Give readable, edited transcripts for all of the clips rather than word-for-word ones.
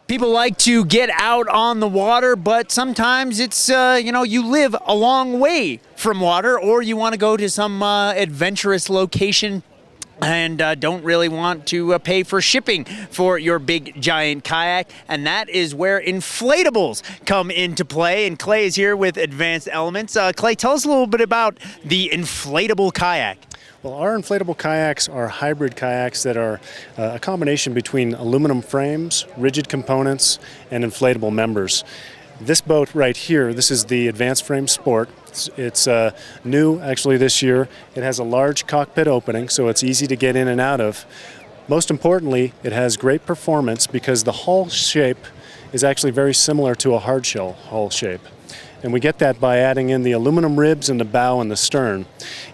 People like to get out on the water, but sometimes it's, you live a long way from water, or you want to go to some adventurous location and don't really want to pay for shipping for your big giant kayak, and that is where inflatables come into play. And Clay is here with Advanced Elements. Clay, tell us a little bit about the inflatable kayak. Well, our inflatable kayaks are hybrid kayaks that are a combination between aluminum frames, rigid components, and inflatable members. This boat right here, this is the Advanced Frame Sport. It's new actually this year. It has a large cockpit opening, so it's easy to get in and out of. Most importantly, it has great performance because the hull shape is actually very similar to a hardshell hull shape. And we get that by adding in the aluminum ribs in the bow and the stern.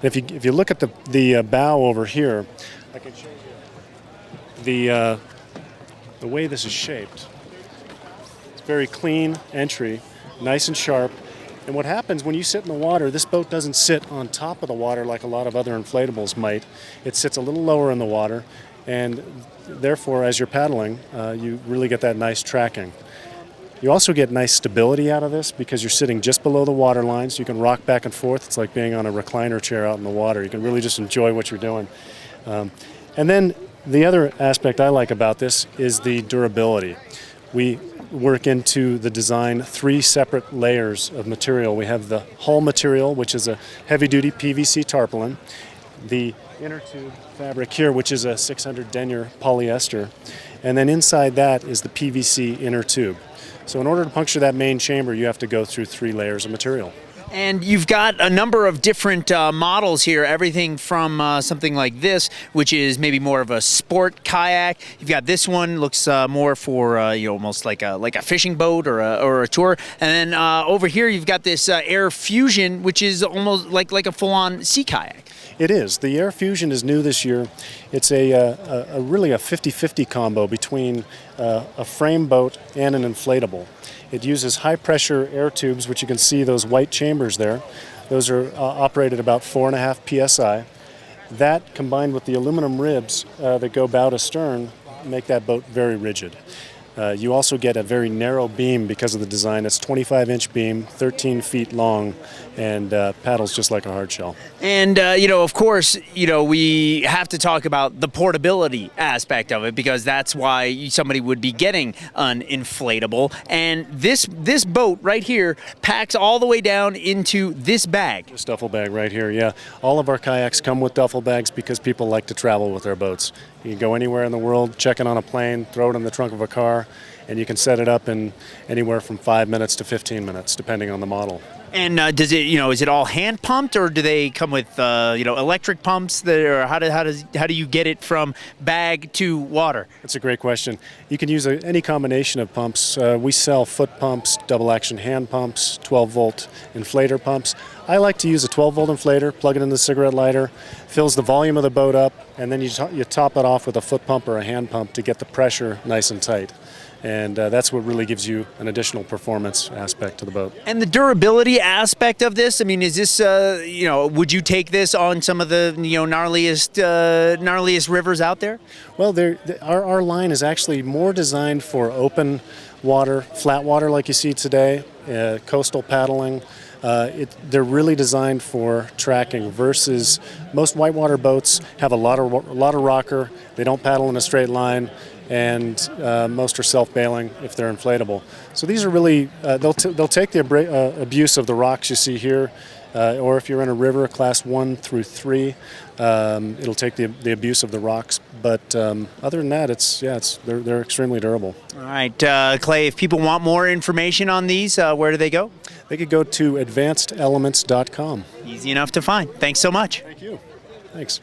And if you look at the bow over here, I can show you the way this is shaped. It's very clean entry, nice and sharp. And what happens when you sit in the water, this boat doesn't sit on top of the water like a lot of other inflatables might. It sits a little lower in the water, and therefore, as you're paddling, you really get that nice tracking. You also get nice stability out of this because you're sitting just below the water line, so you can rock back and forth. It's like being on a recliner chair out in the water. You can really just enjoy what you're doing. And then the other aspect I like about this is the durability. We work into the design 3 separate layers of material. We have the hull material, which is a heavy-duty PVC tarpaulin, the inner tube fabric here, which is a 600 denier polyester, and then inside that is the PVC inner tube. So in order to puncture that main chamber, you have to go through 3 layers of material. And you've got a number of different models here, everything from something like this, which is maybe more of a sport kayak. You've got this one, looks more for almost like a fishing boat or a tour. And then over here, you've got this Air Fusion, which is almost like a full-on sea kayak. It is. The Air Fusion is new this year. It's really a 50-50 combo between a frame boat and an inflatable. It uses high-pressure air tubes, which you can see those white chambers there. Those are operated about 4.5 psi. That, combined with the aluminum ribs that go bow to stern, make that boat very rigid. You also get a very narrow beam because of the design. It's 25-inch beam, 13 feet long, and paddles just like a hard shell. And, of course, we have to talk about the portability aspect of it because that's why somebody would be getting an inflatable. And this boat right here packs all the way down into this bag. This duffel bag right here, yeah. All of our kayaks come with duffel bags because people like to travel with their boats. You can go anywhere in the world, check it on a plane, throw it in the trunk of a car, and you can set it up in anywhere from 5 minutes to 15 minutes, depending on the model. And does it, is it all hand pumped, or do they come with, electric pumps? Or how do you get it from bag to water? That's a great question. You can use any combination of pumps. We sell foot pumps, double action hand pumps, 12-volt inflator pumps. I like to use a 12-volt inflator, plug it in the cigarette lighter, fills the volume of the boat up, and then you top it off with a foot pump or a hand pump to get the pressure nice and tight. And that's what really gives you an additional performance aspect to the boat. And the durability aspect of this, I mean, is this, would you take this on some of the, gnarliest rivers out there? Well, our line is actually more designed for open water, flat water like you see today, coastal paddling. They're really designed for tracking versus most whitewater boats have a lot of rocker. They don't paddle in a straight line, and most are self-bailing if they're inflatable. So these are really, they'll take the abuse of the rocks you see here, or if you're in a river, class 1 through 3, it'll take the abuse of the rocks. But other than that, they're extremely durable. All right, Clay, if people want more information on these, where do they go? They could go to advancedelements.com. Easy enough to find. Thanks so much. Thank you. Thanks.